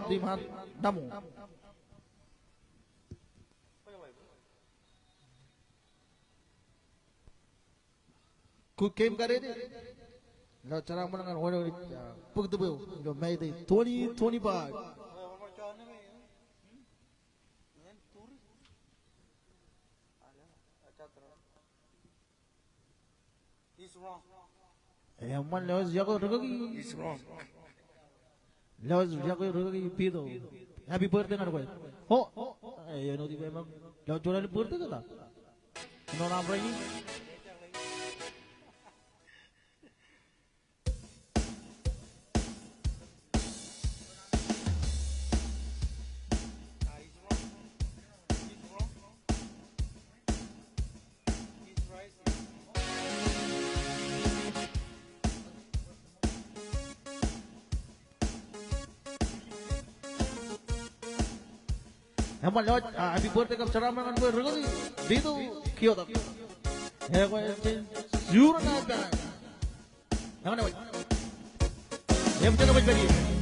Dimhan namu ku game करे थे लो चला मन कर वो पुक दबे जो मैं दे 2025 He's wrong. man lo jago rogi He's wrong. lo jago rogi pido happy birthday nga ko ho eh no di ba lo chora le birthday ka ta no na bring Naman Lord, happy birthday ka sa raman ko regalo dito kiyo ta. Eh ko zero na ta. Naman na. Em ta na ba bagi?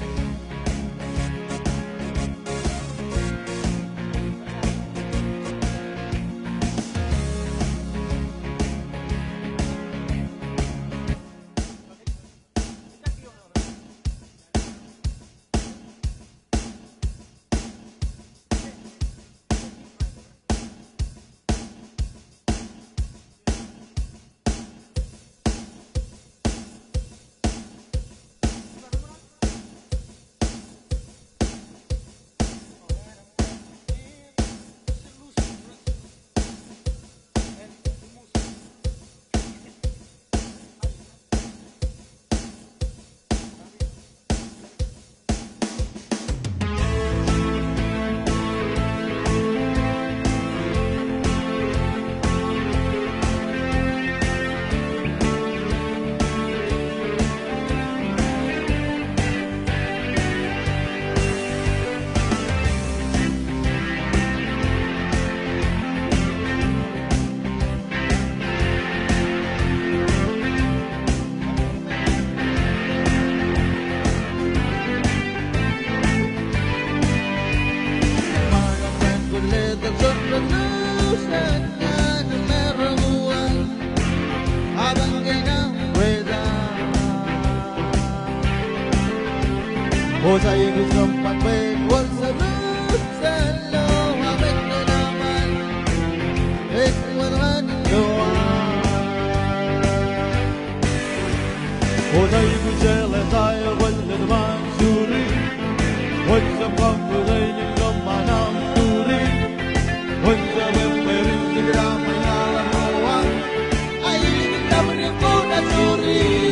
Jose gusto magpagwal sa lusan lo Abit na naman Ikwaran gawa Jose gusto lang tayo Wala naman suri Wala sa pagpulay niyang gaman ang turi Wala sa meron sila may alam Ay hindi naman yung muna suri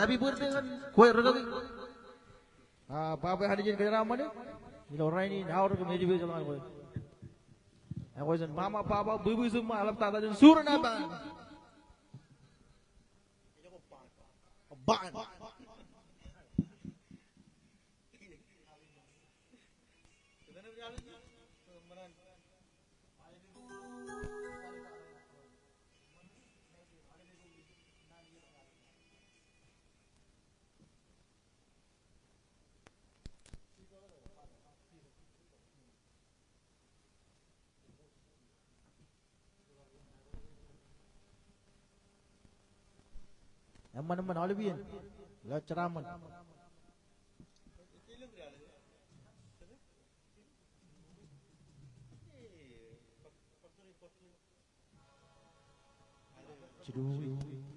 happy birthday kan kue regagi papa hari jadi kerja mana ni orang ini naur ke meja meja jalan kue aku jen mama papa bibi semua alam tata jen surun apa ban Aman Olivian, la ceraman. Cedui.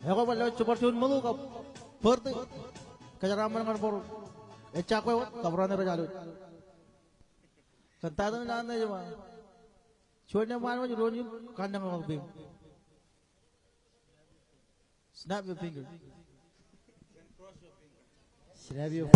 Aku malah coba cun malu kau berarti kejaraman kan baru ecak kau kabaran berjalan kentang nana je mah cuaca mana je ronjul kandang orang bim snap your finger snap your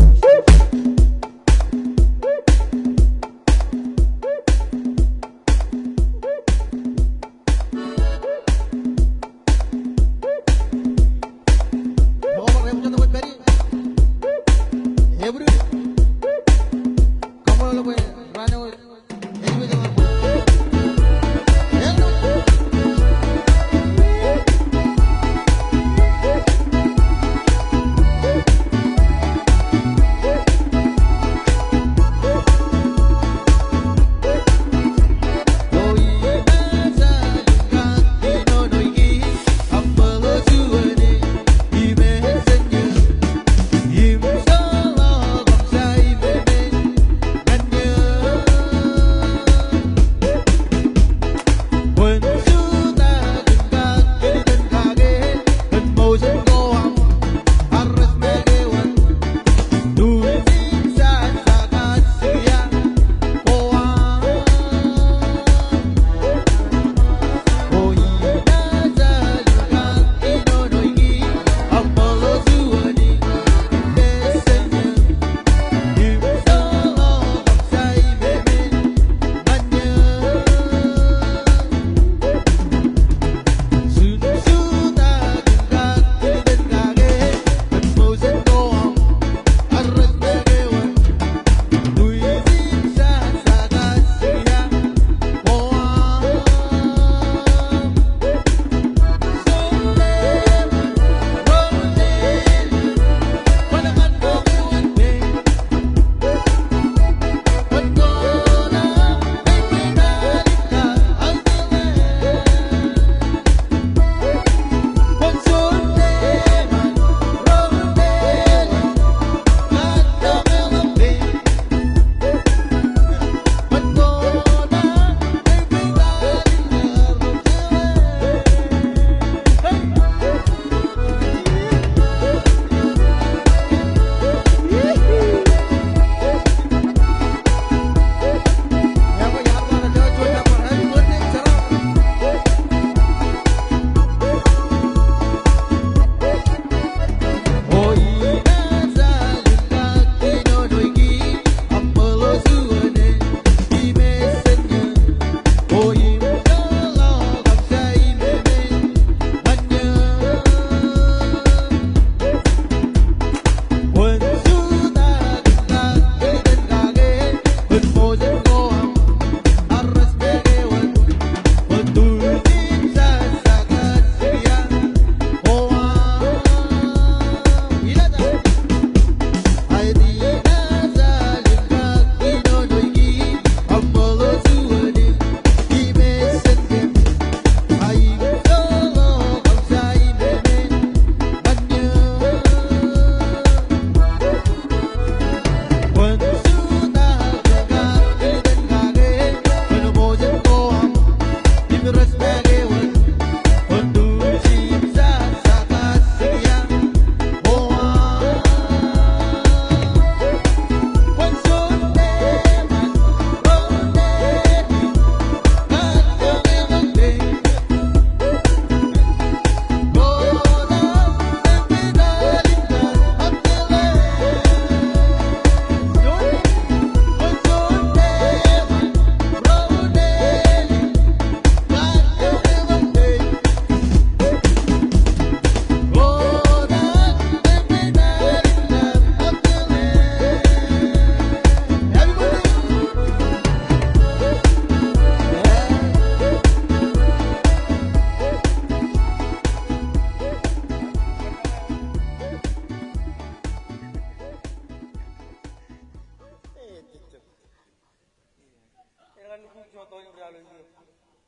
lo yo.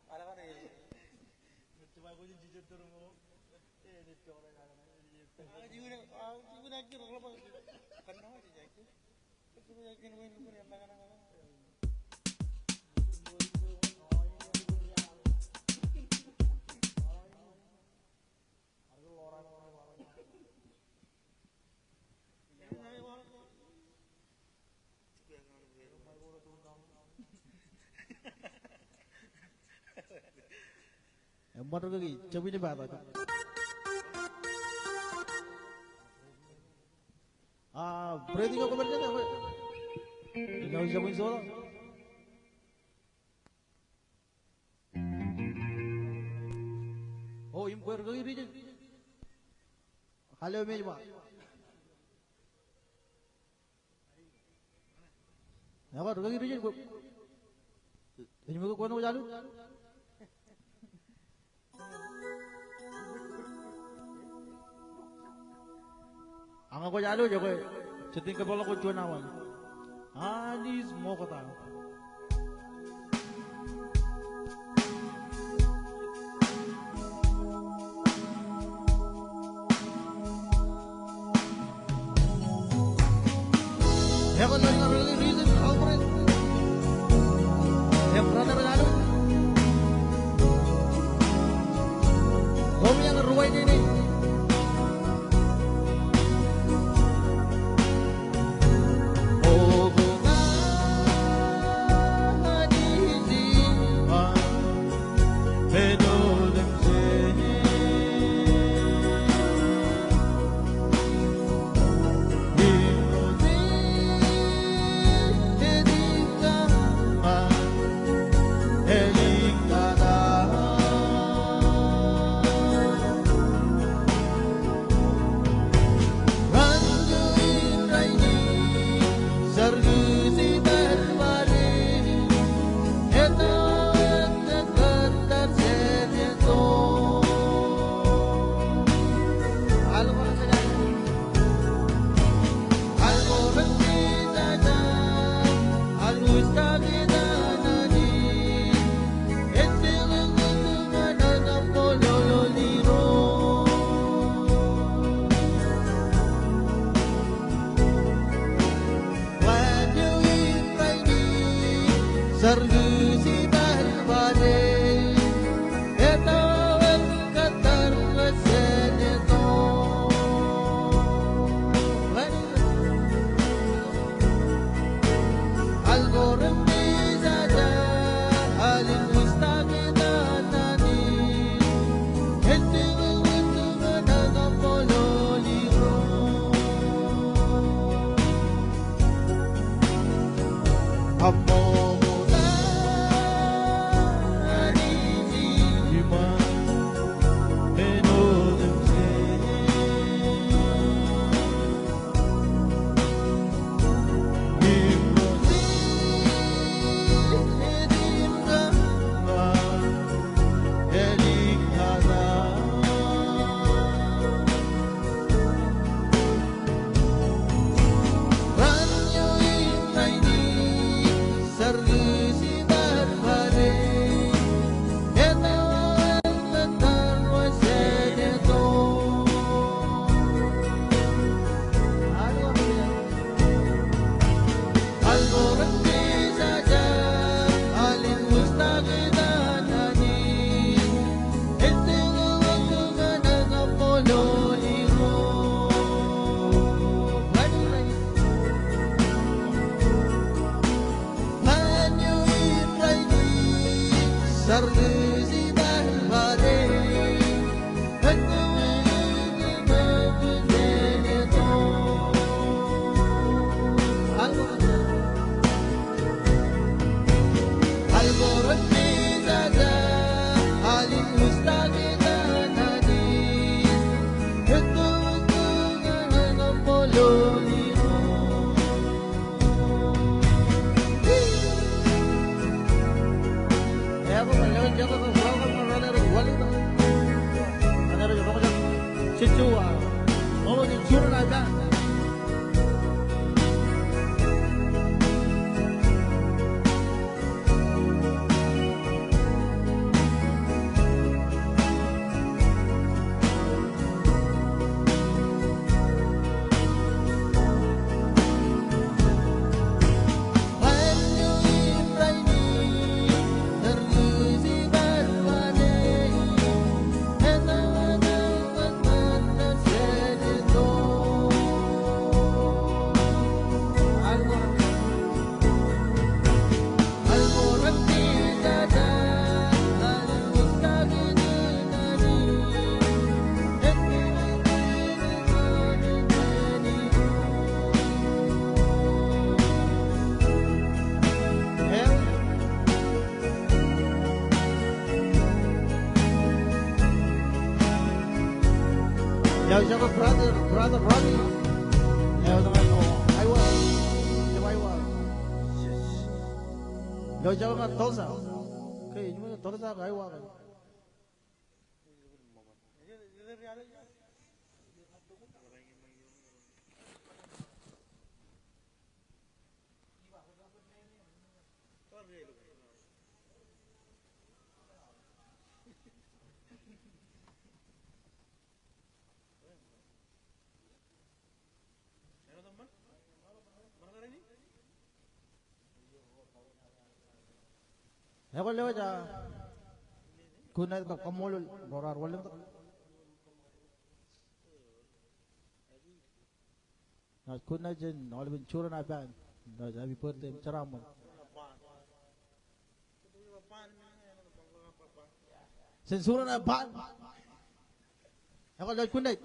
Ala ka ne. Cuma aku jadi jujur terus mau. Ini orang yang Jibuna kira kalau apa? Kenapa aja jadi? Kita yakin main pun yang mana-mana. Motor lagi, coba ni bawa tu. Breathing ako ba dyan? Ikaw siya mo yung solo. Oh, yung puwer kang iri dyan. Halo, medyo ba? Apa, kang iri dyan? Ini mo kukuha na ko jalo? Ang ako jalo, jokoy. Ceting kepala ko cuan awan. Anis mau kata. Ya kan dari ngambil reason Alfred. Yang pernah berlalu. Kau yang ruway ini. Yo siya brother. Yo naman ko. Aywa. Yo siya nga tosa. Okay, yung mga tosa ka aywa ka. Ako lewa ja. Kunay ka kamulol. Borar walang to. Nas kunay jen. All bin chura na ban. Nas abi perte charamon. Sensura na ban. Ako lewa kunay.